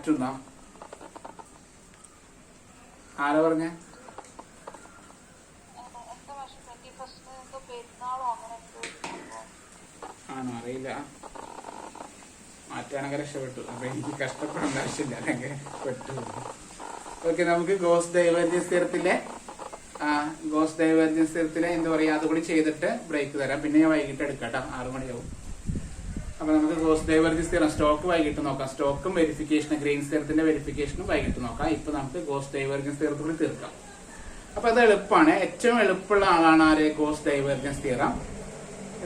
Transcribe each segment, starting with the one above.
മാറ്റുന്ന ആരാ പറഞ്ഞ? ആണോ? അറിയില്ല. മാറ്റാണെങ്കിൽ രക്ഷപ്പെട്ടു. അപ്പൊ എനിക്ക് കഷ്ടപ്പെടേണ്ട ആവശ്യമില്ല, അല്ലെങ്കിൽ പെട്ടു. ഓക്കെ, നമുക്ക് ഗോസ് ഡൈവേർജൻസ് തിയറത്തിലെ എന്താ പറയാ, അതുകൂടി ചെയ്തിട്ട് ബ്രേക്ക് തരാം. പിന്നെ ഞാൻ വൈകിട്ട് എടുക്കാം കേട്ടോ, 6 മണിയാവും. അപ്പൊ നമുക്ക് ഗോസ് ഡൈവേർജൻസ് തിയറം സ്റ്റോക്ക് വൈകിട്ട് നോക്കാം. സ്റ്റോക്കും വെരിഫിക്കേഷനും ഗ്രെയിൻസ് തിയറത്തിന്റെ വെരിഫിക്കേഷനും വൈകിട്ട് നോക്കാം. ഇപ്പൊ നമുക്ക് ഗോസ് ഡൈവേർജൻസ് തിയറത്തിൽ തീർക്കാം. അപ്പൊ അത് എളുപ്പമാണ്. ഏറ്റവും എളുപ്പമുള്ള ആളാണ് ആര്? ഗോസ് ഡൈവേർജൻസ് തിയറം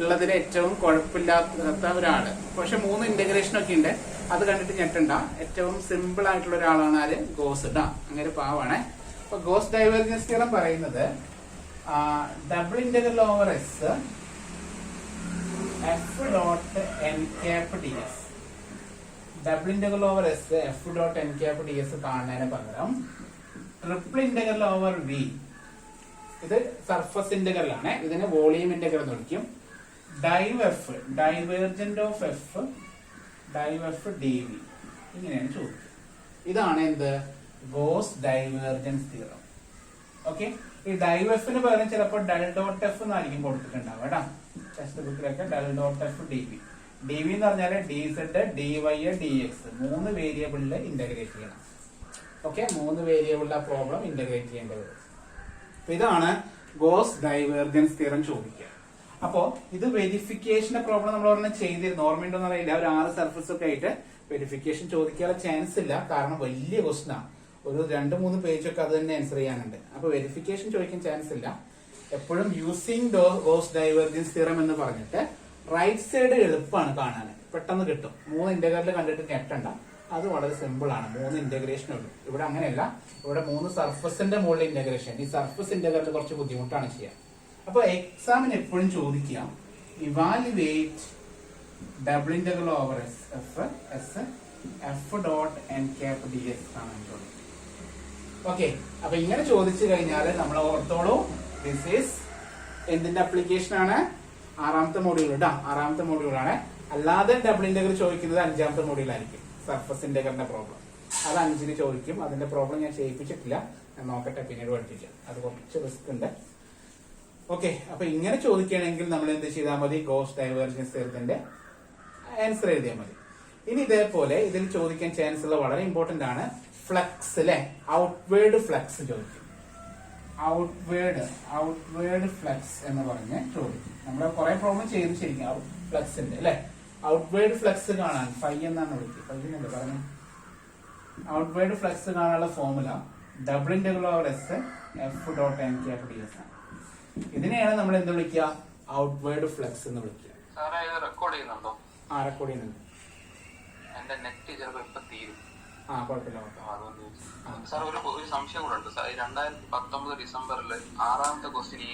ഉള്ളതിൽ ഏറ്റവും കുഴപ്പമില്ലാത്ത ഒരാള്. പക്ഷെ 3 ഇന്റഗ്രേഷൻ ഒക്കെ ഉണ്ട്, അത് കണ്ടിട്ട് ഞെട്ടണ്ട. ഏറ്റവും സിമ്പിൾ ആയിട്ടുള്ള ഒരാളാണ് ആര്? ഗോസ് ഇട്ടാ. അങ്ങനെ പാവാണ്. അപ്പൊ ഗോസ് ഡൈവേർജൻസ് തിയറം പറയുന്നത് double integral over S F dot N cap D S. Double integral over S F dot N cap D S കാണുന്നതിന് പകരം ട്രിപ്പിൾ ഇന്റഗ്രൽ ഓവർ വി, ഇത് സർഫസ് ഇന്റഗ്രൽ ആണ്, ഇതിന് വോളിയം ഇന്റഗ്രൽ എന്ന് വിളിക്കും. Div F divergent of F div F D V, ഇങ്ങനെയാണ് ചോദിക്കുക. ഇതാണ് എന്ത്? Gauss divergence theorem. ഓക്കെ, ഈ ഡൈവ് എഫിന് പകരം ചിലപ്പോൾ ഡൽ ഡോട്ട് എഫ് എന്നായിരിക്കും കൊടുത്തിട്ടുണ്ടാവുക കേട്ടോ. ടെക്സ്റ്റ് ബുക്കിലൊക്കെ del dot F D V. D V എന്ന് പറഞ്ഞാൽ D Z D Y D X 3 വേരിയബിളിൽ ഇന്റഗ്രേറ്റ് ചെയ്യണം. ഓക്കെ, 3 വേരിയബിളിലെ പ്രോബ്ലം ഇന്റഗ്രേറ്റ് ചെയ്യേണ്ടി വരും. അപ്പൊ ഇതാണ് ഗോസ് ഡൈവേർജൻസ് തിയറം ചോദിക്കുക. അപ്പോ ഇത് വെരിഫിക്കേഷന്റെ പ്രോബ്ലം നമ്മൾ ഒരെണ്ണം ചെയ്തിരുന്നു, ഓർമ്മയുണ്ടോന്ന് അറിയില്ല. ഒരു 6 സർഫസ് ഒക്കെ ആയിട്ട് വെരിഫിക്കേഷൻ ചോദിക്കാനുള്ള ചാൻസ് ഇല്ല, കാരണം വലിയ ക്വസ്റ്റൻ ആണ്. ഒരു 2-3 പേജൊക്കെ അത് തന്നെ ആൻസർ ചെയ്യാനുണ്ട്. അപ്പൊ വെരിഫിക്കേഷൻ ചോദിക്കാൻ ചാൻസ് ഇല്ല. എപ്പോഴും യൂസിങ് ഗോസ് ഡൈവേർജൻസ് തിയറം എന്ന് പറഞ്ഞിട്ട് റൈറ്റ് സൈഡ് എളുപ്പമാണ് കാണാൻ, പെട്ടെന്ന് കിട്ടും. 3 ഇന്റഗ്രൽ കണ്ടിട്ട് ഞെട്ടണ്ട, അത് വളരെ സിമ്പിൾ ആണ്. 3 ഇന്റഗ്രേഷൻ ഉള്ളൂ. ഇവിടെ അങ്ങനെയല്ല, ഇവിടെ 3 സർഫസിന്റെ മുകളിൽ ഇന്റഗ്രേഷൻ. ഈ സർഫസ് ഇന്റഗ്രൽ കുറച്ച് ബുദ്ധിമുട്ടാണ് ചെയ്യാൻ. അപ്പൊ എക്സാമിന് എപ്പോഴും ചോദിക്കാം evaluate double integral over F dot N cap D S ആണ് ചോദിക്കുക. ഓക്കെ, അപ്പൊ ഇങ്ങനെ ചോദിച്ചു കഴിഞ്ഞാൽ നമ്മൾ ഓർത്തോളൂ, ദിസ് ഈസ് എന്തിന്റെ അപ്ലിക്കേഷൻ ആണ്? 6ാമത്തെ മോഡ്യൂൾ കേട്ടോ, 6ാമത്തെ മോഡ്യൂൾ ആണ്. അല്ലാതെ ഡബിൾ ഇന്റഗ്രൽ ചോദിക്കുന്നത് 5ാമത്തെ മോഡ്യൂൾ ആയിരിക്കും. സർഫസ് ഇന്റഗ്രലിന്റെ പ്രോബ്ലം അത് 5ന് ചോദിക്കും. അതിന്റെ പ്രോബ്ലം ഞാൻ ചെയ്യിപ്പിച്ചിട്ടില്ല, ഞാൻ നോക്കട്ടെ, പിന്നീട് പഠിപ്പിക്കാം. അത് കുറച്ച് റിസ്ക് ഉണ്ട്. ഓക്കെ, അപ്പൊ ഇങ്ങനെ ചോദിക്കുകയാണെങ്കിൽ നമ്മൾ എന്ത് ചെയ്താൽ മതി? ഗോസ് ഡൈവേർജൻസ് തിയറത്തിന്റെ ആൻസർ എഴുതിയാൽ മതി. ഇനി ഇതേപോലെ ഇതിൽ ചോദിക്കാൻ ചാൻസ് ഉള്ള വളരെ ഇമ്പോർട്ടന്റ് ആണ് ഫ്ലക്സ്, അല്ലെ? ഔട്ട്വേർഡ് ഫ്ലക്സ് ചോദിക്കും. ഔട്ട്വേർഡ് ഫ്ലക്സ് എന്ന് പറഞ്ഞ് ചോദിക്കും. നമ്മൾ കുറെ പ്രോബ്ലം ചെയ്ത് ശരിക്കും ഫ്ലക്സിന്റെ, അല്ലെ? ഔട്ട്വേർഡ് ഫ്ലക്സ് കാണാൻ ഫൈ എന്നാണ് വിളിക്കുക. ഫൈനല്ലേ പറഞ്ഞു. ഔട്ട്വേർഡ് ഫ്ലക്സ് കാണാനുള്ള formula double integral over S F dot N cap D S ആണ്. ഇതിനെയാണ് നമ്മൾ എന്ത് വിളിക്കുക? ഔട്ട്വേർഡ് ഫ്ലക്സ് എന്ന് വിളിക്കുക. റെക്കോർഡ് ചെയ്യുന്നുണ്ടോ? ആ, റെക്കോർഡ് ചെയ്യുന്നുണ്ട്. എന്റെ നെറ്റ് ചിലപ്പോ ഇപ്പൊ തീരും. ആ, കുഴപ്പമില്ല. സാർ, ഒരു സംശയം കൂടെ ഉണ്ട്. 2019 ഡിസംബറിൽ 6ാമത്തെ ക്വസ്റ്റ്യൻ ഈ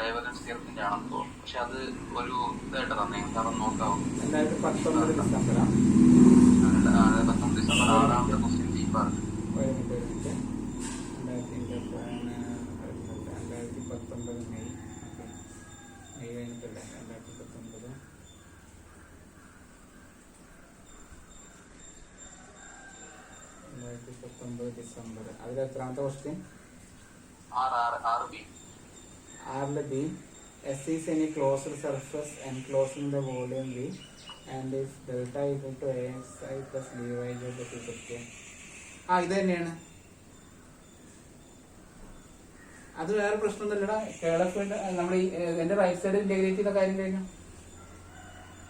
ഡൈവേർജൻസ് തിയറത്തിന്റെ ആണെന്ന് തോന്നുന്നു. പക്ഷെ അത് ഒരു ഇതായിട്ട് തന്നെ സാർ നോക്കാവോ? 2019 ഡിസംബർ 6ാമത്തെ ക്വസ്റ്റ്യൻ ഡീപ്പാണ്. 2019 മെയ് കഴിഞ്ഞിട്ടല്ലേ? 2019 ഡിസംബർ. അതിൽ എത്രാമത്തെ question? 6 B. S is any closed surface enclosing the volume V and if delta equal to AXI plus BY the ഇത് തന്നെയാണ്. അത് വേറെ പ്രശ്നമൊന്നുമില്ലടാ. കേളഫ് നമ്മൾ എന്റെ റൈറ്റ് സൈഡ് ഇന്റഗ്രേറ്റ് ചെയ്ത കാര്യം കഴിഞ്ഞു.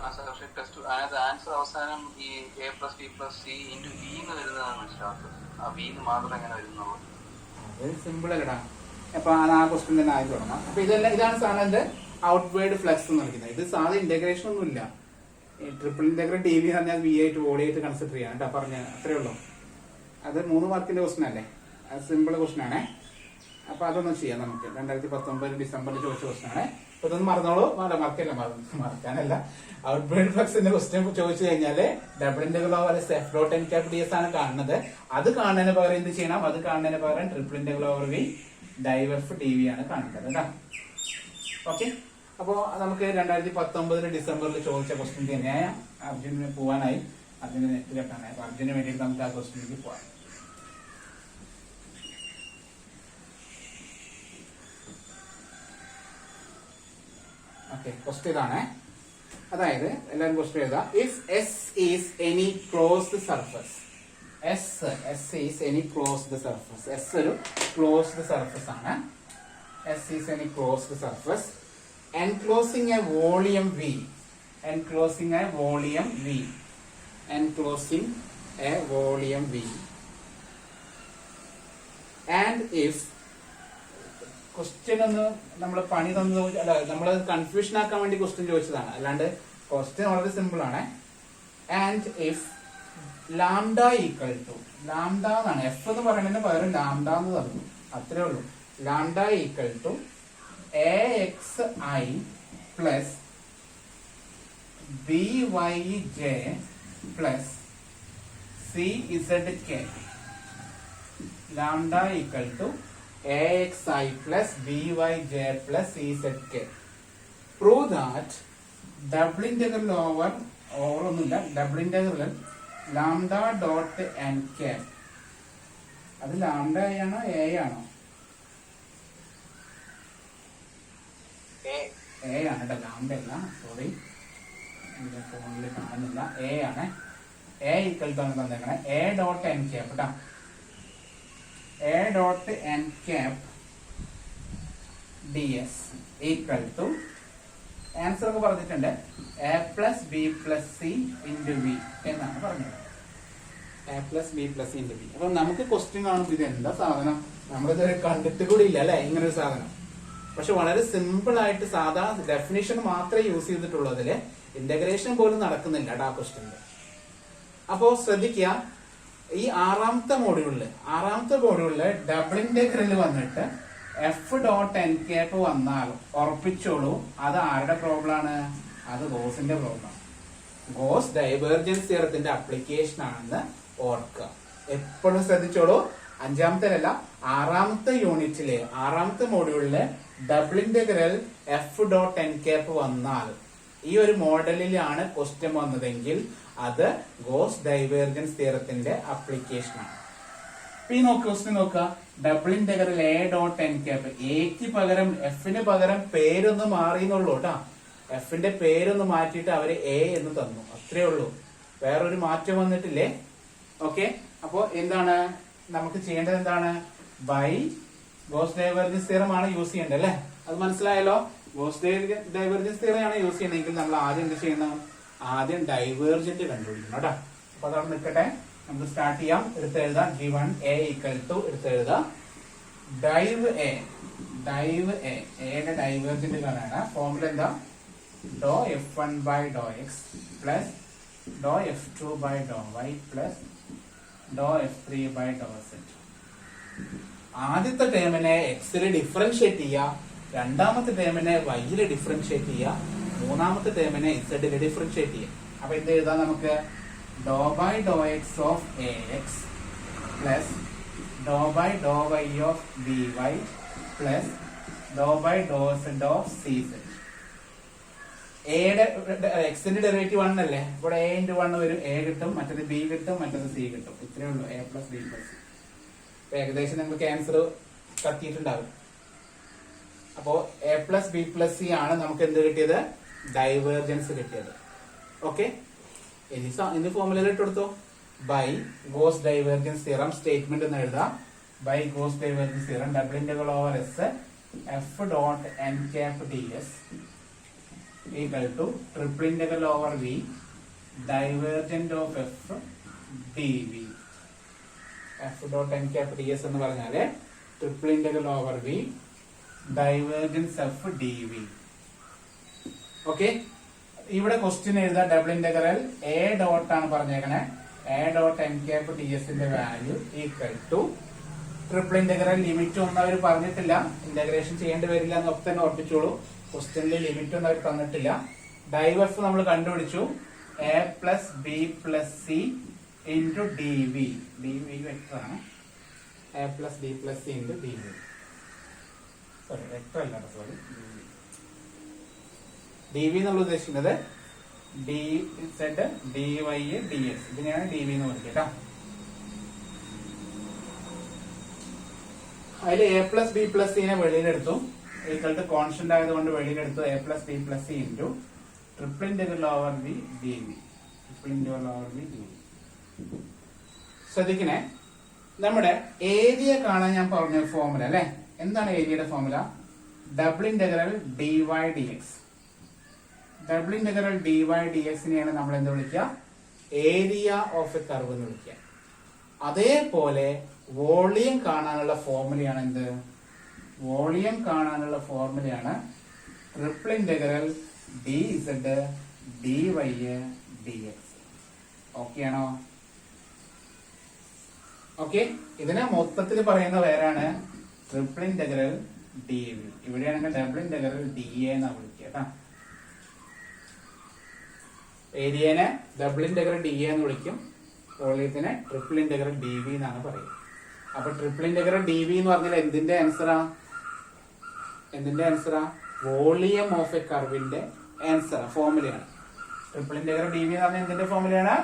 ആൻസർ അവസാനം ഈ A plus B plus C into V എന്ന് വരുന്നതാണ് മനസ്സിലാക്കുന്നത്. ആ V മാത്രം എങ്ങനെ വരുന്നുള്ളൂ? അത് സിമ്പിൾ അല്ലടാ. അപ്പൊ ആ ക്വസ്റ്റ്യൻ തന്നെ ആയി തുടങ്ങാം. അപ്പൊ ഇതാണ് സാധനം ഔട്ട്വേർഡ് ഫ്ലക്സ് എന്ന് വിളിക്കുന്നത്. ഇത് സാധാ ഇന്റഗ്രേഷൻ ഒന്നും ഇല്ല. ട്രിപ്പിൾ ഇന്റഗ്രൽ ടി വി പറഞ്ഞാൽ വി ആയിട്ട് വോളി ആയിട്ട് കൺസിഡർ ചെയ്യാം കേട്ടോ. പറഞ്ഞ അത്രേ ഉള്ളൂ. അത് 3 മാർക്കിന്റെ ക്വസ്റ്റൻ അല്ലേ? അത് സിമ്പിൾ ക്വസ്റ്റൻ ആണേ. അപ്പൊ അതൊന്നും ചെയ്യാം നമുക്ക്. 2019 ഡിസംബറിൽ ചോദിച്ച ക്വസ്റ്റൻ ആണ്. അപ്പൊ ഇതൊന്നും മറന്നോളൂ. മറക്കാനല്ല. ഔട്ട്വേർഡ് ഫ്ലക്സിന്റെ ക്വസ്റ്റ്യൻ ചോദിച്ചു കഴിഞ്ഞാല് double integral over F dot N cap D S ആണ് കാണുന്നത്. അത് കാണുന്നതിന് പകരം എന്ത് ചെയ്യണം? അത് കാണുന്നതിന് പകരം triple integral over V div F D V ആണ് കാണിക്കുന്നത് കേട്ടോ. ഓക്കെ, അപ്പോ നമുക്ക് 2019 ഡിസംബറിൽ ചോദിച്ച ക്വസ്റ്റ്യൻ തന്നെയായ അർജുനന് പോവാനായി. അതിന് നെറ്റ് കെട്ടാനായി. അപ്പൊ അതിന് വേണ്ടിയിട്ട് നമുക്ക് ആ ക്വസ്റ്റ്യനിലേക്ക് പോവാം. ഓക്കെ, ക്വസ്റ്റ്യൻ ഇതാണ്. അതായത് എല്ലാവരും ക്വസ്റ്റ്യൻ എഴുതാം. If S is any closed surface, S is any closed surface, S ഒരു ക്ലോസ്ഡ് സർഫസ് ആണ്. S is any closed surface enclosing a volume V, enclosing a volume V, enclosing a volume V, and if question ഒന്ന് നമ്മൾ പണി തന്നു, അല്ല നമ്മൾ confusion ആക്കാൻ വേണ്ടി ക്വസ്റ്റ്യൻ ചോദിച്ചതാണ്, അല്ലാണ്ട് ക്വസ്റ്റ്യൻ വളരെ സിമ്പിൾ ആണ്. And if lambda equal to, lambda എന്നാണ്, എഫ് എന്ന് പറയുന്നതിന് പകരം ലാംഡ എന്ന് പറഞ്ഞു, അത്രേ ഉള്ളൂ. Lambda equal to A X I plus B Y J plus C Z K, lambda equal to AXI plus BYJ plus CZK. Prove that double integral over ഒന്നുമില്ല, double integral lambda dot N cap, അത് lambda ആണോ A ആണോ? A ആണ് കേട്ടോ, lambda അല്ല, sorry എന്റെ ഫോണിൽ കാണുന്നില്ല, എ ആണ്. എ ഈക്വൽ ടു ആണ് തന്നേക്കണേ എ ഡോട്ട് എൻ ക്യാപ് കേട്ടോ, A dot n cap ds equal to, answer ഒക്കെ പറഞ്ഞിട്ടുണ്ട്, a plus b plus c into v എന്നാണ് പറഞ്ഞത്. a plus b plus c into v. അപ്പൊ നമുക്ക് ക്വസ്റ്റ്യൻ കാണുമ്പോൾ ഇത് എന്താ സാധനം, നമ്മളിതുവരെ കണ്ടിട്ട് കൂടി ഇല്ല അല്ലെ ഇങ്ങനൊരു സാധനം. പക്ഷെ വളരെ സിമ്പിൾ ആയിട്ട് സാധാ ഡെഫിനിഷൻ മാത്രമേ യൂസ് ചെയ്തിട്ടുള്ളൂ, അതില് ഇന്റഗ്രേഷൻ പോലും നടക്കുന്നില്ല ആ ക്വസ്റ്റ്യനില്. അപ്പോ ശ്രദ്ധിക്കുക, ഈ ആറാമത്തെ മോഡ്യൂളില് ഡബിൾ ഇന്റഗ്രൽ വന്നിട്ട് എഫ് ഡോട്ട് എൻ ക്യാപ്പ് വന്നാൽ ഉറപ്പിച്ചോളൂ അത് ആരുടെ പ്രോബ്ലം ആണ്? അത് ഗോസിന്റെ പ്രോബ്ലം, ഗോസ് ഡൈവേർജൻസ് തിയറത്തിന്റെ അപ്ലിക്കേഷൻ ആണെന്ന് ഓർക്കുക. എപ്പോഴും ശ്രദ്ധിച്ചോളൂ. അഞ്ചാമത്തേലല്ല, ആറാമത്തെ യൂണിറ്റില്, ആറാമത്തെ മോഡ്യൂളില് double integral F dot N cap വന്നാൽ, ഈ ഒരു മോഡലിലാണ് ക്വസ്റ്റ്യൻ വന്നതെങ്കിൽ അത് ഗോസ് ഡൈവേർജൻസ് തിയറത്തിന്റെ അപ്ലിക്കേഷൻ ആണ്. ഈ ക്വസ്റ്റ്യൻ നോക്കുക, double integral A dot N cap, എക്ക് പകരം എഫിന് പകരം പേരൊന്ന് മാറിയെന്നുള്ളൂ കേട്ടാ, എഫിന്റെ പേരൊന്ന് മാറ്റിയിട്ട് അവര് എ എന്ന് തന്നു, അത്രേ ഉള്ളൂ, വേറൊരു മാറ്റം വന്നിട്ടില്ലേ. ഓക്കെ, അപ്പോ എന്താണ് നമുക്ക് ചെയ്യേണ്ടത്? എന്താണ്? ബൈ ഗോസ് ഡൈവേർജൻസ് തിയറം ആണ് യൂസ് ചെയ്യേണ്ടത് അല്ലെ, അത് മനസ്സിലായല്ലോ. ഗോസ് ഡൈവേർജൻസ് തിയറം ആണ് യൂസ് ചെയ്യണമെങ്കിൽ നമ്മൾ ആദ്യം എന്ത് ചെയ്യണം? ആദ്യം ഡൈവേർജന്റ് കണ്ടുപിടിക്കണം കേട്ടോ. അപ്പൊ അതവിടെ നിൽക്കട്ടെ, നമുക്ക് സ്റ്റാർട്ട് ചെയ്യാം. എടുത്തെഴുതാം G1 A ഈക്വൽ ടു, എടുത്തെഴുതാം ഡൈവ് എ, ഡൈവ് എ, എയുടെ ഡൈവേർജന്റ് കാണാണ്. ഫോർമുല എന്താ? ഡോ F1 by Dr X plus ഡോ F2 by Dr Y plus ഡോ F3 ബൈ ഡോ സെറ്റ്. ആദ്യത്തെ ടേമിനെ എക്സിൽ ഡിഫറൻഷിയേറ്റ് ചെയ്യുക, രണ്ടാമത്തെ ടേമിനെ വൈയിൽ ഡിഫറൻഷിയേറ്റ് ചെയ്യുക, മൂന്നാമത്തെ ടേമിനെ ഇസഡിൽ ഡിഫറൻഷിയേറ്റ് ചെയ്യുക. അപ്പൊ എന്ത് എഴുതാം നമുക്ക്? ഡോ by Dr X of A X plus ഡോ by Dr Y of B Y plus ഡോ ബൈ ഡോ സെഡ് ഓഫ് സി സെഡ്. എയുടെ എക്സിന്റെ ഡെറിവേറ്റീവ് 1 അല്ലേ, ഇവിടെ എ ഇൻറ്റു 1 വരും, എ കിട്ടും, മറ്റത് ബി കിട്ടും, മറ്റത് സി കിട്ടും, ഇത്രയേ ഉള്ളൂ, A plus B plus C. അപ്പൊ ഏകദേശം നിങ്ങൾക്ക് ആൻസർ കത്തിയിട്ടുണ്ടാവും. അപ്പോ A plus B plus C ആണ് നമുക്ക് എന്ത് കിട്ടിയത്? ഡൈവേർജൻസ് കിട്ടിയത്. ഓക്കെ, ഇനി ഫോർമുലയിലിട്ട് കൊടുത്തോ. By Gauss divergence theorem statement എന്ന് എഴുതാം. By Gauss divergence theorem double integral over S F dot N cap D S equal to triple integral over V divergent of F D V. F dot N cap D S എന്ന് പറഞ്ഞാല് triple integral over V divergence F D V. Okay, ഇവിടെ question എഴുതാ double integral A dot ആണ് പറഞ്ഞേക്കണേ, A dot N cap D എസിന്റെ value equal to triple integral limit ഒന്നും അവർ പറഞ്ഞിട്ടില്ല, integration ചെയ്യേണ്ടി വരില്ല എന്ന് ഒക്കെ തന്നെ ഓർപ്പിച്ചോളൂ. ക്വസ്റ്റ്യനിൽ ലിമിറ്റ് ഒന്നും അവർ തന്നിട്ടില്ല. ഡൈവ് എഫ് നമ്മൾ കണ്ടുപിടിച്ചു, A plus B plus C into D V, D V vector ആണ്, A plus B plus C into D V, sorry vector അല്ല, സോറി ഡി വി നമ്മൾ ഉദ്ദേശിക്കുന്നത് D Z D Y D X, ഇതിനെയാണ് D V എന്ന് വിളിക്കുക കേട്ടോ. അതിൽ A plus B plus സിനെ വെളിയിലെടുത്തു, ഈക്വൽ ടു കോൺസ്റ്റന്റ് ആയതുകൊണ്ട് വെളിയിലെടുത്തു A plus B plus C into triple integral over B D V. Triple integral over B D V. ശ്രദ്ധിക്കണേ, നമ്മുടെ ഏരിയ കാണാൻ ഞാൻ പറഞ്ഞ ഫോർമുല അല്ലെ, എന്താണ് ഏരിയയുടെ formula? Double integral D Y D X. Double integral D Y D എക്സിനെയാണ് നമ്മൾ എന്ത് വിളിക്കുക? ഏരിയ ഓഫ് എ കർവ് എന്ന് വിളിക്കുക. അതേപോലെ വോളിയം കാണാനുള്ള ഫോർമുലയാണ് എന്ത്? വോളിയം കാണാനുള്ള ഫോർമുലയാണ് triple integral D Z D Y D X. Okay ആണോ? ഓക്കെ, ഇതിനെ മൊത്തത്തിൽ പറയുന്ന പേരാണ് ട്രിപ്പിൾ ഇന്റഗ്രൽ ഡി വി. ഇവിടെയാണെങ്കിൽ ഡബിൾ ഇന്റഗ്രൽ ഡി എ എന്നാ വിളിക്കുക കേട്ടോ. ഏരിയനെ ഡബിൾ ഇന്റഗ്രൽ ഡി എ എന്ന് വിളിക്കും, വോളിയത്തിനെ ട്രിപ്പിൾ ഇന്റഗ്രൽ ഡി വി എന്നാണ് പറയുക. അപ്പൊ ട്രിപ്പിൾ ഇന്റഗ്രൽ ഡി വി എന്ന് പറഞ്ഞാൽ എന്തിന്റെ ആൻസറാ? എന്തിന്റെ ആൻസറാ? വോളിയം ഓഫ് എ കർവിന്റെ ആൻസർ, ഫോർമുലയാണ്. ട്രിപ്പിൾ ഇന്റഗ്രൽ ഡി വി എന്ന് പറഞ്ഞാൽ എന്തിന്റെ ഫോർമുലയാണ്?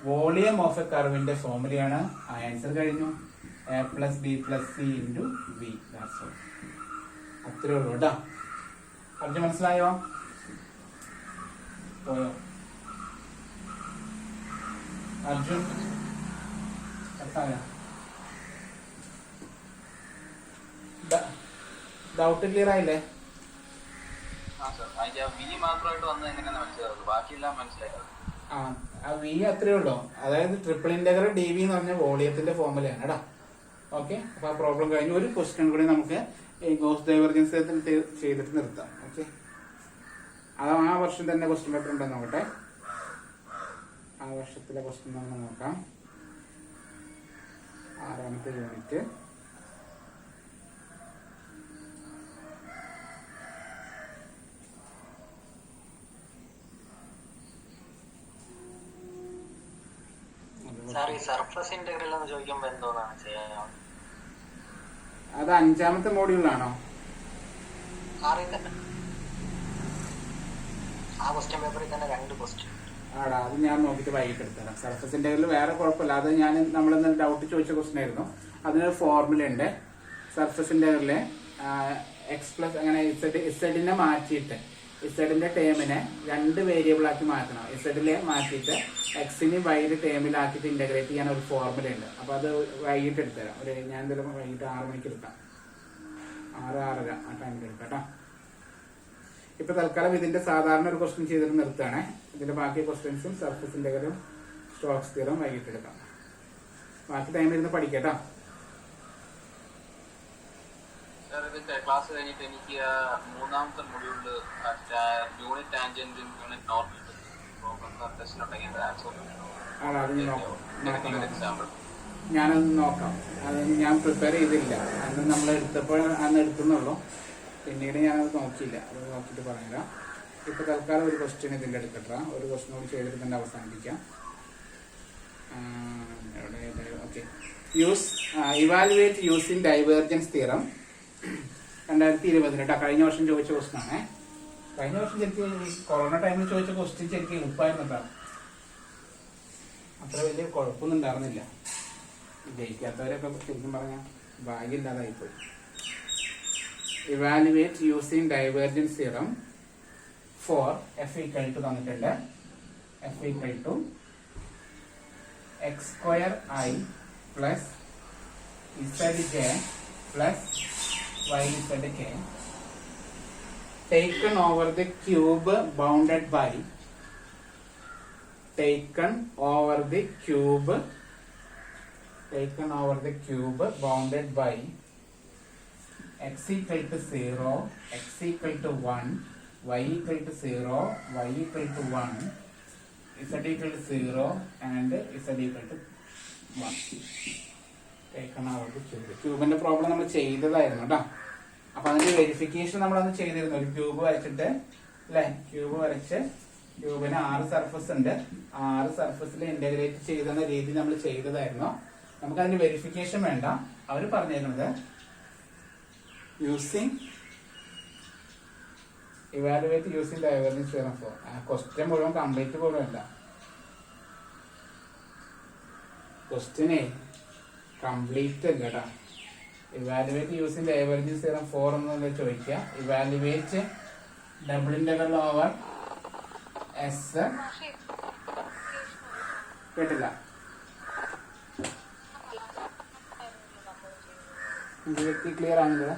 വോളിയം ഓഫ് എ കർവിന്റെ ഫോർമുലയാണ്. ആ ആൻസർ കഴിഞ്ഞു. A plus B plus C into V. അത്രേ ഉള്ളൂ കേട്ടോ. അർജുൻ മനസ്സിലായോ? പോയോ അർജുൻ? ഡൗട്ട് ക്ലിയർ ആയില്ലേ? ആ വി അത്രേ ഉള്ളൂ. അതായത് ട്രിപ്പിൾ ഇന്റഗ്രൽ ഡി വി എന്ന് പറഞ്ഞ വോളിയത്തിന്റെ ഫോർമുലയാണ് കേട്ടോ. ഓക്കെ, അപ്പൊ ആ പ്രോബ്ലം കഴിഞ്ഞു. ഒരു ക്വസ്റ്റ്യൻ കൂടി നമുക്ക് ഗോസ് ഡൈവർജൻസ് ചെയ്തിട്ട് നിർത്താം. ഓക്കെ, അത് ആ വർഷം തന്നെ ക്വസ്റ്റ്യൻ പേപ്പർ ഉണ്ടെന്ന് നോക്കട്ടെ. ആ വർഷത്തിലെ ക്വസ്റ്റ്യൻ നമ്മൾ നോക്കാം. 6ാമത്തെ യൂണിറ്റ്. അത് 5ാമത്തെ മോഡ്യൂളിലാണോ? ആടാ, അത് ഞാൻ നോക്കിയിട്ട് വൈകിട്ട് എടുത്തരാം. സർഫസ് ഇന്റഗ്രൽ വേറെ കുഴപ്പമില്ല, അത് ഞാൻ നമ്മളിന്ന് ഡൗട്ട് ചോദിച്ച ക്വസ്റ്റ്യൻ ആയിരുന്നു. അതിനൊരു ഫോർമുല ഉണ്ട്. സർഫസ് ഇന്റഗ്രലിലെ എക്സ് പ്ലസ് അങ്ങനെ ഇസഡിനെ മാറ്റിയിട്ട് ഇസഡിന്റെ ടേമിനെ 2 വേരിയബിൾ ആക്കി മാറ്റണം. ഇസഡിലെ മാറ്റിയിട്ട് എക്സിനെയും വൈയുടെ ടേമിലാക്കിയിട്ട് ഇന്റഗ്രേറ്റ് ചെയ്യാൻ ഒരു ഫോർമുല ഉണ്ട്. അപ്പൊ അത് വൈകിട്ട് എടുത്തരാം. ഞാൻ എന്തായാലും വൈകിട്ട് 6 മണിക്ക് എടുക്കാം. 6:30 ആ ടൈമിൽ എടുക്കാം കേട്ടോ. ഇപ്പൊ തൽക്കാലം ഇതിന്റെ സാധാരണ ഒരു ക്വസ്റ്റ്യൻ ചെയ്തിട്ട് നിർത്തുകയാണേ. ഇതിന്റെ ബാക്കി ക്വസ്റ്റ്യൻസും സർഫസ് ഇന്റഗ്രലും സ്റ്റോക്സ് തിയറം വൈകിട്ട് എടുക്കാം. ബാക്കി ടൈമിൽ ഇരുന്ന് പഠിക്കട്ടോ. ക്ലാസ് കഴിഞ്ഞിട്ട് എനിക്ക് 3ാമത്തെ മൊഡ്യൂളില് യൂണിറ്റ് ടാൻജന്റും യൂണിറ്റ് നോർമൽ ഞാനത് നോക്കാം. അത് ഞാൻ പ്രിപ്പയർ ചെയ്തില്ല. അന്ന് നമ്മൾ എടുത്തപ്പോൾ അന്ന് എടുക്കുന്നുള്ളൂ. പിന്നീട് ഞാനത് നോക്കിയില്ല. അത് നോക്കിയിട്ട് പറഞ്ഞുതരാം. ഇപ്പൊ തൽക്കാലം ഒരു ക്വസ്റ്റ്യൻ ഇതിന്റെ എടുക്കട്ട. ഒരു ക്വസ്റ്റ്യൻ കൂടി ചെയ്തിട്ട് തന്നെ അവസാനിപ്പിക്കാം. Okay, evaluate using divergence theorem 2020 കേട്ടോ. കഴിഞ്ഞ വർഷം ചോദിച്ച ക്വസ്റ്റ്യൻ ആണേ. കഴിഞ്ഞ വർഷം ശരിക്കും കൊറോണ ടൈമിൽ ചോദിച്ച ക്വസ്റ്റ്യൻ ശരിക്കും എളുപ്പമായിരുന്നു കേട്ടോ. അത്ര വലിയ കുഴപ്പമൊന്നും ഉണ്ടായിരുന്നില്ല. ജയിക്കാത്തവരൊക്കെ ശരിക്കും പറഞ്ഞാൽ ഭാഗ്യമില്ലാതായിപ്പോയി. Evaluate using divergence theorem for F equal to തന്നിട്ടുണ്ട്. F equal to X square I plus Z J plus y z k taken over the cube bounded by bounded by x equal to 0, x equal to 1, y equal to 0, y equal to 1, z equal to 0 and z equal to 1. ക്യൂബിന്റെ problem നമ്മൾ ചെയ്തതായിരുന്നു കേട്ടോ. അപ്പൊ അതിന്റെ verification നമ്മളന്ന് ചെയ്തിരുന്നു. ഒരു cube വരച്ചിട്ട് അല്ലെ, ക്യൂബ് വരച്ച് ക്യൂബിന് 6 സർഫസ് ഉണ്ട്. 6 സർഫസിൽ ഇന്റഗ്രേറ്റ് ചെയ്തെന്ന രീതി നമ്മൾ ചെയ്തതായിരുന്നു. നമുക്ക് അതിന്റെ വെരിഫിക്കേഷൻ വേണ്ട. അവർ പറഞ്ഞിരുന്നത് using evaluate using divergence theorem four. Question മുഴുവൻ കംപ്ലീറ്റ് പോലും അല്ല. ക്വസ്റ്റ്യനെ കംപ്ലീറ്റ് അല്ല കേട്ടോ. Evaluate using divergence theorem four എന്നല്ല ചോദിക്കുക. Evaluate double integral over S. കേട്ടില്ല? വ്യക്തി ക്ലിയർ ആകുന്നില്ല.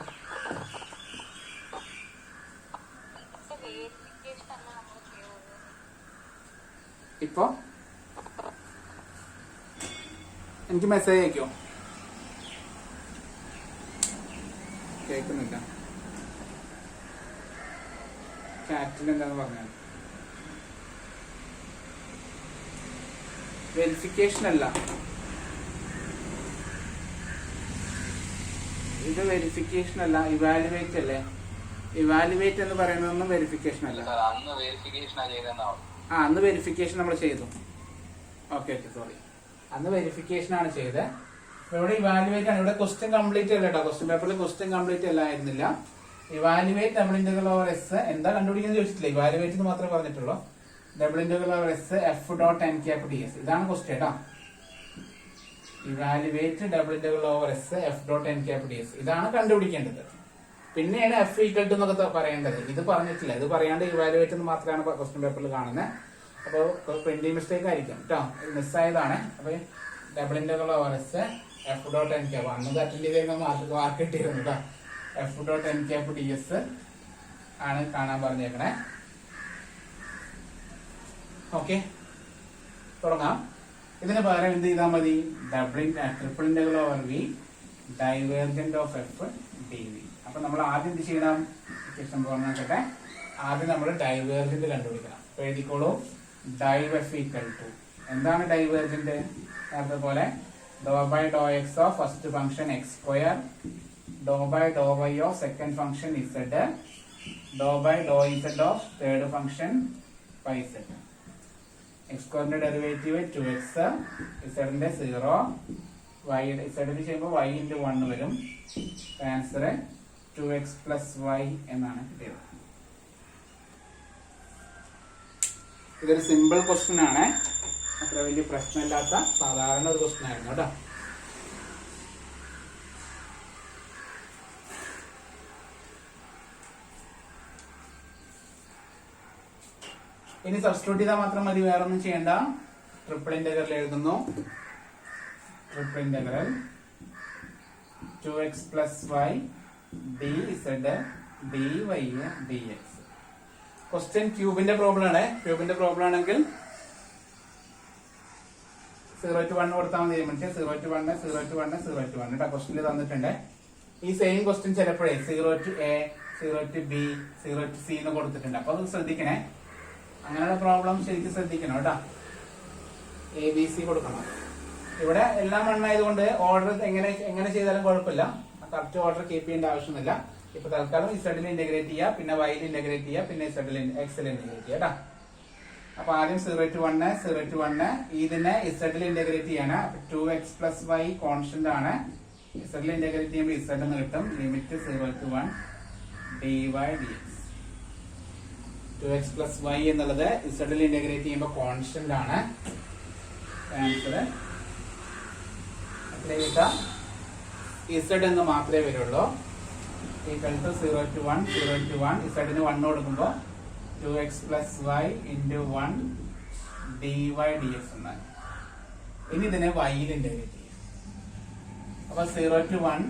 ഇപ്പൊ എനിക്ക് മെസ്സേജ് അയക്കോ? കേൾക്കുന്നില്ല. ചാറ്റിൽ എന്താന്ന് പറഞ്ഞാൽ വെരിഫിക്കേഷൻ അല്ല ഇത്, വെരിഫിക്കേഷൻ അല്ല, ഇവാലുവേറ്റ് അല്ലേ? ഇവാലുവേറ്റ് എന്ന് പറയുന്നതൊന്നും വെരിഫിക്കേഷൻ അല്ല. അന്ന് വെരിഫിക്കേഷൻ നമ്മൾ ചെയ്തു. ഓക്കെ സോറി, അന്ന് വെരിഫിക്കേഷൻ ആണ് ചെയ്തത്. ഇവിടെ ഇവാലുവേറ്റ് ആണ്. ഇവിടെ ക്വസ്റ്റ്യൻ കംപ്ലീറ്റ് അല്ല കേട്ടോ. ക്വസ്റ്റ്യൻ പേപ്പറിൽ ക്വസ്റ്റ്യൻ കംപ്ലീറ്റ് അല്ലായിരുന്നില്ല. Evaluate double integral over S എന്താ കണ്ടുപിടിക്കുന്നത് ചോദിച്ചിട്ടില്ല. ഇവാലുവേറ്റ് എന്ന് മാത്രമേ പറഞ്ഞിട്ടുള്ളൂ. Double integral over S F dot N cap D S. ഇതാണ് ക്വസ്റ്റ്യൻ കേട്ടോ. Evaluate double integral over S F dot N cap D S. ഇതാണ് കണ്ടുപിടിക്കേണ്ടത്. പിന്നെയാണ് എഫ് ഈക്വൽ ടു എന്നൊക്കെ പറയേണ്ടത്. ഇത് പറഞ്ഞിട്ടില്ല. ഇത് പറയാണ്ട് ഇവാലുവേറ്റ് എന്ന് മാത്രമാണ് ക്വസ്റ്റ്യൻ പേപ്പറിൽ കാണുന്നത്. അപ്പോൾ പ്രിന്റിംഗ് മിസ്റ്റേക്ക് ആയിരിക്കും കേട്ടോ. മിസ്സായതാണ്. അപ്പൊ double integral over S F dot N cap അന്ന് അറ്റൻഡ് ചെയ്ത മാർക്ക് കിട്ടിയിരുന്നു കേട്ടോ. F dot N cap D S ആണ് കാണാൻ പറഞ്ഞേക്കണേ. ഓക്കെ, തുടങ്ങാം. ഇതിന് പകരം എന്ത് ചെയ്താൽ മതി? Triple integral over V divergent of F D V. അപ്പൊ നമ്മൾ ആദ്യം എന്ത് ചെയ്യണം? ഇക്വേഷൻ പറഞ്ഞിട്ടെ. ആദ്യം നമ്മൾ ഡൈവേർജന്റ് കണ്ടുപിടിക്കണം. അപ്പൊ എഴുതിക്കോളൂ. ഡൈവ് എഫ് ഈക്വൽ ടു എന്താണ് ഡൈവേർജന്റ്? നേരത്തെ പോലെ do by Dr X of first function X square, do by Dr Y of second function Z, do by do Z of third function Y Z. X സ്ക്വയറിന്റെ derivative 2x, ഇസഡിന്റെ 0, y ഇസഡിന് ചെയ്യുമ്പോൾ y into 1 വരും. Answer 2x plus y എന്നാണ് കിട്ടിയത്. ഇതൊരു simple question ആണ്. അത്ര വലിയ പ്രശ്നമില്ലാത്ത സാധാരണ ഒരു ക്വസ്റ്റ്യൻ ആയിരുന്നു കേട്ടോ. ഇനി സബ്സ്റ്റിറ്റ്യൂട്ട് ചെയ്താൽ മാത്രം മതി, വേറെ ഒന്നും ചെയ്യണ്ട. ട്രിപ്പിൾ ഇന്റഗ്രൽ എഴുതുന്നു. Triple integral 2x plus y dz dy dx. Question ക്യൂബിന്റെ പ്രോബ്ലം ആണ്. ക്യൂബിന്റെ പ്രോബ്ലം ആണെങ്കിൽ 0 to 1 കൊടുത്താൽ മതി. 0 to 1 0 to 1 0 to 1 ക്വസ്റ്റ്യനിൽ തന്നിട്ടുണ്ട്. ഈ same question ചിലപ്പോഴേ 0 to a 0 to b 0 to c എന്ന് കൊടുത്തിട്ടുണ്ട്. അപ്പൊ അത് ശ്രദ്ധിക്കണേ. അങ്ങനെയുള്ള പ്രോബ്ലം ശരിക്കും ശ്രദ്ധിക്കണം കേട്ടോ. എ ബി സി കൊടുക്കണം. ഇവിടെ എല്ലാം മണ്ണായതുകൊണ്ട് ഓർഡർ എങ്ങനെ ചെയ്താലും കുഴപ്പമില്ല. കറക്റ്റ് ഓർഡർ കീപ്പ് ചെയ്യേണ്ട ആവശ്യമൊന്നുമില്ല. ഇപ്പൊ തൽക്കാലം ഇസഡിൽ ഇന്റഗ്രേറ്റ് ചെയ്യുക, പിന്നെ വൈയിൽ ഇന്റഗ്രേറ്റ് ചെയ്യുക, പിന്നെ ഇസഡിൽ എക്സിൽ ഇന്റഗ്രേറ്റ് ചെയ്യുക കേട്ടോ. അപ്പൊ ആദ്യം 0 to 1 0 to 1 ഇതിനെ ഇസഡിൽ ഇന്റഗ്രേറ്റ് ചെയ്യാണ്. 2x plus y കോൺസ്റ്റന്റ് ആണ്. ഇസഡിൽ ഇന്റഗ്രേറ്റ് ചെയ്യുമ്പോൾ ഇസഡ് എന്ന് കിട്ടും. Limit 0 to 1 dy dx. 2x plus y എന്നുള്ളത് ഇസഡിൽ ഇന്റഗ്രേറ്റ് ചെയ്യുമ്പോൾ കോൺസ്റ്റന്റ് ആണ്. ആൻസർ ഇസഡ് എന്ന് മാത്രമേ വരുള്ളൂ. ഈക്വൽ ടു 0 to 1 0 to 1 ഇസഡിന് 1 കൊടുക്കുമ്പോൾ 2x plus y into 1 dy dx എന്നാണ്. ഇനി ഇതിനെ വൈയിൽ ഇന്റഗ്രേറ്റ് ചെയ്യാം. അപ്പൊ 0 to 1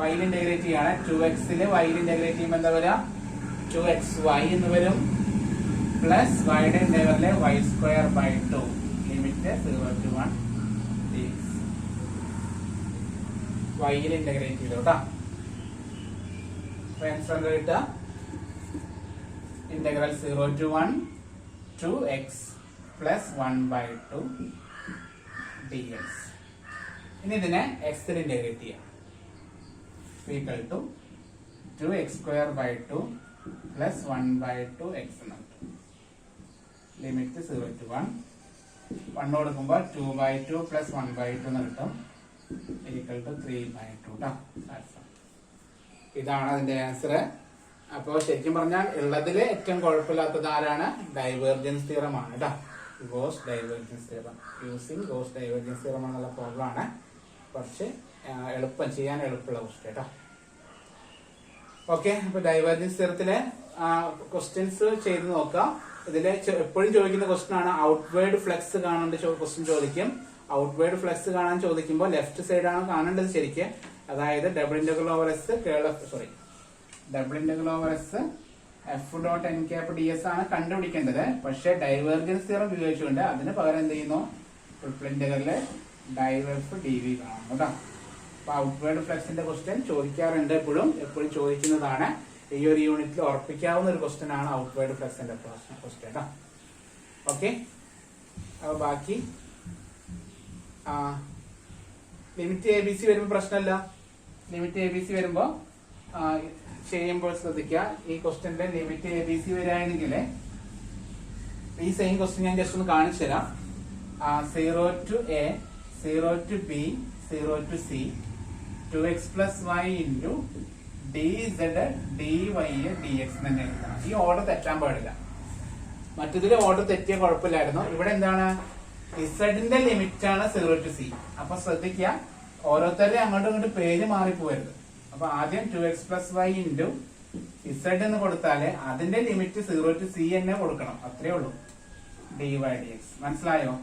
വൈയിൽ ഇന്റഗ്രേറ്റ് ചെയ്യാണ്. 2xല് വൈയിൽ ഇന്റഗ്രേറ്റ് ചെയ്യുമ്പോൾ എന്താ വരിക? 2xy എന്ന് വരും. പ്ലസ് വൈയുടെ ഇന്റഗ്രലിലെ y square by 2 limit 0 to 1 dx. വൈയിൽ ഇന്റഗ്രേറ്റ് ചെയ്തു കേട്ടോ. ആൻസർ കിട്ടുക integral 0 to 1 2x plus 1 by 2 dx. ഇനി ഇതിനെ x ൽ ഇന്റഗ്രേറ്റ് ചെയ്യാം. Equal to 2x square by 2 plus 1 by 2 x എന്ന് കിട്ടും. ലിമിറ്റ് 0 to 1 1 കൊടുക്കുമ്പോൾ 2 by 2 plus 1 by 2 എന്ന് കിട്ടും. ഈക്വൽ ടു 3 by 2 ട്ടോ. ഇതാണ് അതിന്റെ ആൻസർ. അപ്പോൾ ശരിക്കും പറഞ്ഞാൽ ഉള്ളതിൽ ഏറ്റവും കുഴപ്പമില്ലാത്തത് ആരാണ്? ഡൈവേർജൻസ് തിയറം ആണ് കേട്ടോ. Goes divergence theorem, using goes divergence theorem എന്നുള്ള പ്രോബ്ലം ആണ്. പക്ഷെ എളുപ്പം ചെയ്യാൻ എളുപ്പമുള്ള ക്വസ്റ്റ്യൻ കേട്ടോ. ഓക്കെ, അപ്പൊ ഡൈവേർജൻസ് തിയറത്തിലെ ക്വസ്റ്റ്യൻസ് ചെയ്ത് നോക്കാം. ഇതിലെ എപ്പോഴും ചോദിക്കുന്ന ക്വസ്റ്റ്യൻ ആണ് ഔട്ട്വേർഡ് ഫ്ലക്സ് കാണേണ്ട ക്വസ്റ്റ്യൻ ചോദിക്കും. ഔട്ട്വേർഡ് ഫ്ലക്സ് കാണാൻ ചോദിക്കുമ്പോൾ ലെഫ്റ്റ് സൈഡ് ആണ് കാണേണ്ടത് ശരിക്കും. അതായത് double integral over S double integral over S F dot N cap D S ആണ് കണ്ടുപിടിക്കേണ്ടത്. പക്ഷെ ഡൈവേർജൻസ് തിയറം ഉപയോഗിച്ചുകൊണ്ട് അതിന് പകരം എന്ത് ചെയ്യുന്നു? ട്രിപ്പിൾ ഇന്റഗ്രല് ഡൈവേർഫ് ഡി വി കാണും കേട്ടോ. അപ്പൊ ഔട്ട്വേർഡ് ഫ്ലക്സിന്റെ ക്വസ്റ്റ്യൻ ചോദിക്കാറുണ്ട്, എപ്പോഴും ചോദിക്കുന്നതാണ്. ഈ ഒരു യൂണിറ്റിൽ ഉറപ്പിക്കാവുന്ന ഒരു ക്വസ്റ്റ്യൻ ആണ് ഔട്ട്വേർഡ് ഫ്ലക്സിന്റെ ക്വസ്റ്റ്യൻ കേട്ടോ. ഓക്കെ, അപ്പൊ ബാക്കി ലിമിറ്റ് എ ബി സി വരുമ്പോ പ്രശ്നമല്ല. ലിമിറ്റ് എ ബി സി വരുമ്പോ ചെയ്യുമ്പോൾ ശ്രദ്ധിക്കുക, ഈ ക്വസ്റ്റ്യന്റെ ലിമിറ്റ് എ ബി സി വരികയാണെങ്കിൽ ഈ സെയിം ക്വസ്റ്റ്യൻ ഞാൻ ജസ്റ്റ് ഒന്ന് കാണിച്ചു തരാം. 0 to a, 0 to b, 0 to c, 2x plus y into dz dy dx തന്നെ എഴുതണം. ഈ ഓർഡർ തെറ്റാൻ പാടില്ല. മറ്റതിലെ ഓർഡർ തെറ്റിയ കുഴപ്പമില്ലായിരുന്നു. ഇവിടെ എന്താണ്? ഇസഡിന്റെ ലിമിറ്റ് ആണ് 0 to c. അപ്പൊ ശ്രദ്ധിക്കുക, ഓരോരുത്തരുടെ അങ്ങോട്ടും ഇങ്ങോട്ടും പേര് മാറിപ്പോകരുത്. അപ്പൊ ആദ്യം 2x plus y into z എന്ന് കൊടുത്താല് അതിന്റെ ലിമിറ്റ് 0 to c തന്നെ കൊടുക്കണം. അത്രേ ഉള്ളൂ. dy dx മനസ്സിലായോ?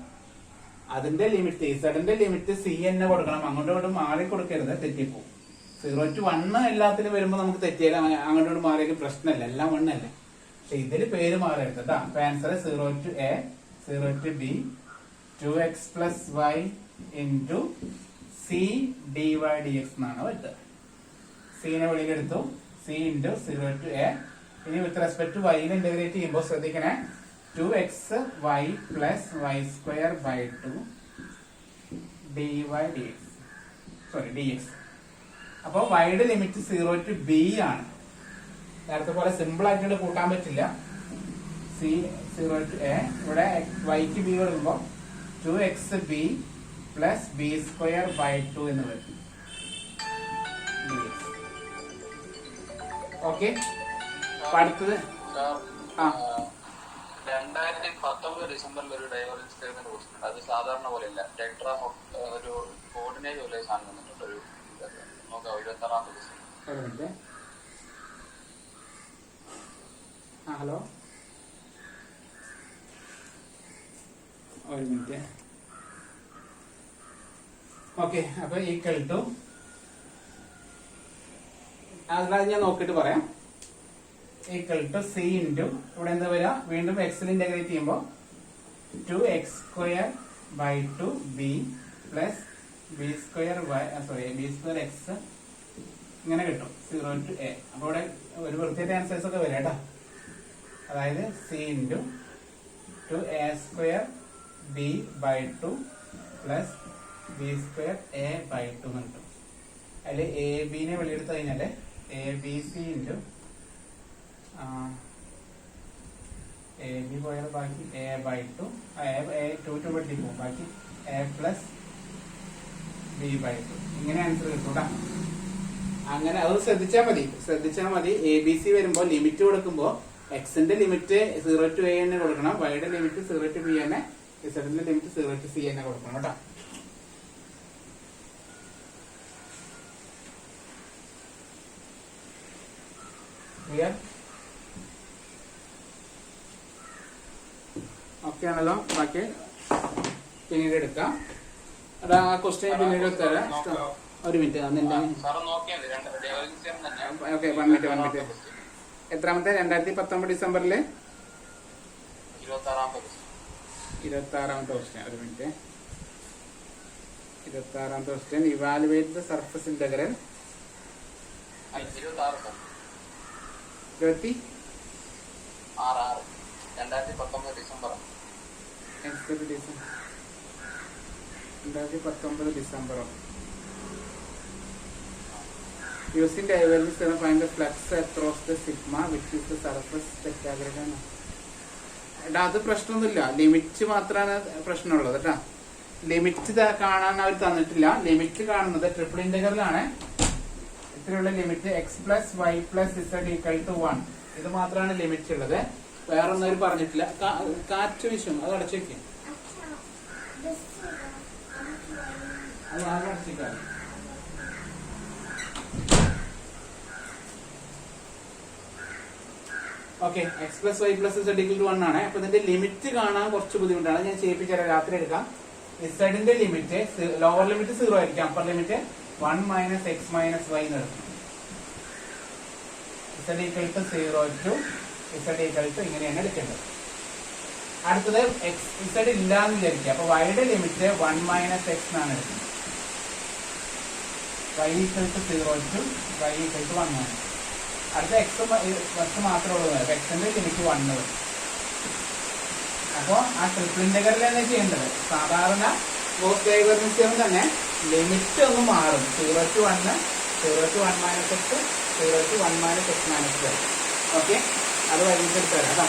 അതിന്റെ ലിമിറ്റ് ഇസഡിന്റെ ലിമിറ്റ് c തന്നെ കൊടുക്കണം. അങ്ങോട്ടും ഇങ്ങോട്ടും മാറി കൊടുക്കരുത്, തെറ്റിപ്പോവും. 0 to 1 എല്ലാത്തിനും വരുമ്പോ നമുക്ക് തെറ്റിയാൽ അങ്ങോട്ടും ഇങ്ങോട്ടും മാറിയാലും പ്രശ്നമല്ല, എല്ലാം 1 അല്ലേ. പക്ഷെ ഇതില് പേര് മാറരുത് കേട്ടോ. അപ്പൊ answer 0 to a, 0 to b, 2x plus y into c dy dx എന്നാണ് വരുന്നത്. സീനെ വെളിയിലെടുത്തു. c into 0 to a. ഇനി with respect to y integrate ചെയ്യുമ്പോൾ ശ്രദ്ധിക്കണേ, 2xy plus y square by 2 dy dx dx. അപ്പൊ yയുടെ ലിമിറ്റ് 0 to b ആണ്. നേരത്തെ പോലെ simple ആയിട്ട് കൂട്ടാൻ പറ്റില്ല. c 0 to a. ഇവിടെ yക്ക് b കൊടുക്കുമ്പോൾ 2xb plus b square by 2 എന്ന് വരും. ഓക്കെ, അടുത്തത് 2019 ഡിസംബറിൽ ഒരു ഡൈവേർജൻസ് തിയറത്തിന്റെ ക്വസ്റ്റ്യൻ ഉണ്ട്. അത് സാധാരണ പോലെയല്ല, ടെട്രാ ഒരു കോർഡിനേറ്റ് പോലെ സാധനം തന്നിട്ടുണ്ട്. ഒരു നോക്കാം, 26-ാമത്തെ ദിവസം. ഹലോ, ഒരു മിനിറ്റ്. ഓക്കെ, അപ്പൊ ഈക്വൽ ടു അതായത് ഞാൻ നോക്കിയിട്ട് പറയാം. ഈക്വൽ ടു സി ഇൻറ്റു ഇവിടെ എന്താ വരിക? വീണ്ടും എക്സിൽ ഇന്റഗ്രേറ്റ് ചെയ്യുമ്പോൾ 2x square by 2b plus b square x ഇങ്ങനെ കിട്ടും 0 to a. അപ്പൊ ഇവിടെ ഒരു വൃത്തിയുടെ ആൻസേഴ്സ് ഒക്കെ വരാം കേട്ടോ. അതായത് c into 2a square b by 2 plus b square a by 2 എന്ന് കിട്ടും. അതിൽ എ ബിനെ വെളിയെടുത്ത് കഴിഞ്ഞാല് A B C into A B പോയാൽ ബാക്കി എ ബൈ 2 2 വെട്ടി പോകും. ബാക്കി എ പ്ലസ് ബി ബൈ 2 ഇങ്ങനെ ആൻസർ കിട്ടും. അങ്ങനെ അത് ശ്രദ്ധിച്ചാൽ മതി. എ ബി സി വരുമ്പോൾ ലിമിറ്റ് കൊടുക്കുമ്പോൾ എക്സിന്റെ ലിമിറ്റ് 0 to a തന്നെ കൊടുക്കണം, വൈയുടെ ലിമിറ്റ് 0 to b തന്നെ, ഇസഡിന്റെ ലിമിറ്റ് 0 to c തന്നെ കൊടുക്കണം കേട്ടോ. ക്ലിയർ? ഓക്കെ ആണല്ലോ. ബാക്കി പിന്നീട് എടുക്കാം. അത് ആ ക്വസ്റ്റ്യൻ പിന്നീട് തരാം. ഒരു മിനിറ്റ്. Okay, 1 minute. എത്രാമത്തെ? 2019 ഡിസംബറിലെ 26-ാമത്തെ ക്വസ്റ്റ്യൻ. ഒരു മിനിറ്റ്. 26-ാമത്തെ question. Evaluate the surface integral 2019 December. 2019 ഡിസംബറോ? Using divergence theorem, find the flux across the sigma which is the surface spectagram. അത് പ്രശ്നമൊന്നുമില്ല, ലിമിറ്റ് മാത്രമാണ് പ്രശ്നമുള്ളത് കേട്ടോ. ലിമിറ്റ് കാണാൻ അവർ തന്നിട്ടില്ല. ലിമിറ്റ് കാണുന്നത് ട്രിപ്പിൾ ഇന്റഗ്രലാണ്. ഇത്രയുള്ള limit X plus Y plus Z equal to 1. ഇത് മാത്രമാണ് ലിമിറ്റ് ഉള്ളത്, വേറെ ഒന്നും അവർ പറഞ്ഞിട്ടില്ല. കാറ്റ് വിഷയം അത് അടച്ചു വെക്കാം, അത് ആകെ അടച്ചേക്കാം. Okay, X plus Y plus Z equal to 1 ആണ്. അപ്പൊ ഇതിന്റെ ലിമിറ്റ് കാണാൻ കുറച്ച് ബുദ്ധിമുട്ടാണ്, ഞാൻ ചെയ്യിപ്പിച്ചാൽ രാത്രി എടുക്കാം. ഇസഡിന്റെ ലിമിറ്റ് ലോവർ ലിമിറ്റ് 0 ആയിരിക്കും, upper limit 1 minus X minus Y എന്ന് എടുക്കും. Z equal to 0 to Z equal to ഇങ്ങനെയാണ് എടുക്കേണ്ടത്. അടുത്തത് എക്സ് ഇസഡ് ഇല്ല എന്ന് വിചാരിക്കുക, അപ്പൊ വൈയുടെ ലിമിറ്റ് 1 മൈനസ് എക്സ് എന്നാണ് എടുക്കുന്നത്. Y equal to 0 to Y equal to 1 ആണ്. അടുത്ത എക്സ് മാത്രമേ ഉള്ളൂ, എക്സിന്റെ ലിമിറ്റ് 1 വരും. അപ്പോ ആ ട്രിപ്പിൾ ഇന്റഗ്രൽ തന്നെ ചെയ്യേണ്ടത്. സാധാരണ ഗോസ് ഡൈവേർജൻസ് തിയറം തന്നെ ലിമിറ്റ് ഒന്ന് മാറും, 0 to 1, 0 to 1 minus X, 0 to 1 minus X minus Y. Okay, അത് വൈകിട്ട് എടുത്തു തരാം കേട്ടോ.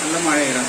നല്ല മഴയാണ്.